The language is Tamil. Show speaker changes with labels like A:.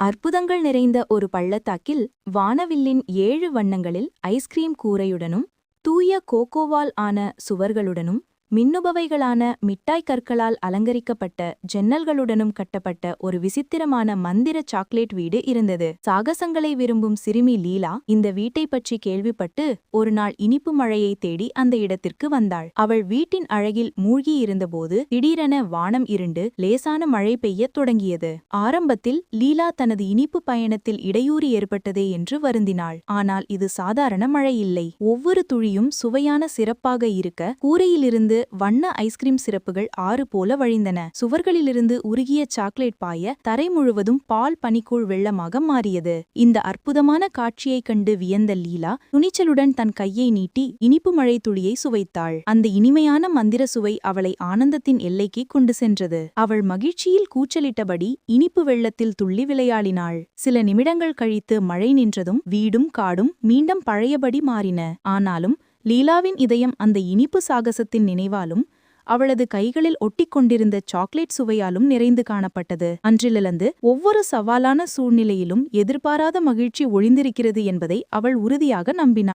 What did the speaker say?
A: அற்புதங்கள் நிறைந்த ஒரு பள்ளத்தாக்கில் வானவில்லின் 7 வண்ணங்களில் ஐஸ்கிரீம் கூரையுடனும் தூய கோகோவால் ஆன சுவர்களுடனும் மின்னுபவைகளான மிட்டாய் கற்களால் அலங்கரிக்கப்பட்ட ஜன்னல்களுடனும் கட்டப்பட்ட ஒரு விசித்திரமான மந்திர சாக்லேட் வீடு இருந்தது. சாகசங்களை விரும்பும் சிறுமி லீலா இந்த வீட்டைப் பற்றி கேள்விப்பட்டு ஒரு நாள் இனிப்பு மழையை தேடி அந்த இடத்திற்கு வந்தாள். அவள் வீட்டின் அழகில் மூழ்கியிருந்தபோது திடீரென வானம் இருண்டு லேசான மழை பெய்யத் தொடங்கியது. ஆரம்பத்தில் லீலா தனது இனிப்பு பயணத்தில் இடையூறு ஏற்பட்டதே என்று வருந்தினாள். ஆனால் இது சாதாரண மழை இல்லை. ஒவ்வொரு துளியும் சுவையான சிறப்பாக இருக்க கூரையிலிருந்து வண்ண ஐஸ்கிரீம் சிறப்புகள் ஆறு போல வழிந்தன. சுவர்களிலிருந்து உருகிய சாக்லேட் பாய தரை முழுவதும் பால் பனிக்கூழ் வெள்ளமாக மாறியது. இந்த அற்புதமான காட்சியைக் கண்டு வியந்த லீலா துணிச்சலுடன் தன் கையை நீட்டி இனிப்பு மழை துளியை சுவைத்தாள். அந்த இனிமையான மந்திர சுவை அவளை ஆனந்தத்தின் எல்லைக்கு கொண்டு சென்றது. அவள் மகிழ்ச்சியில் கூச்சலிட்டபடி இனிப்பு வெள்ளத்தில் துள்ளி விளையாடினாள். சில நிமிடங்கள் கழித்து மழை நின்றதும் வீடும் காடும் மீண்டும் பழையபடி மாறின. ஆனாலும் லீலாவின் இதயம் அந்த இனிப்பு சாகசத்தின் நினைவாலும் அவளது கைகளில் ஒட்டிக்கொண்டிருந்த சாக்லேட் சுவையாலும் நிறைந்து காணப்பட்டது. அன்றிலிருந்து ஒவ்வொரு சவாலான சூழ்நிலையிலும் எதிர்பாராத மகிழ்ச்சி ஒளிந்திருக்கிறது என்பதை அவள் உறுதியாக நம்பினாள்.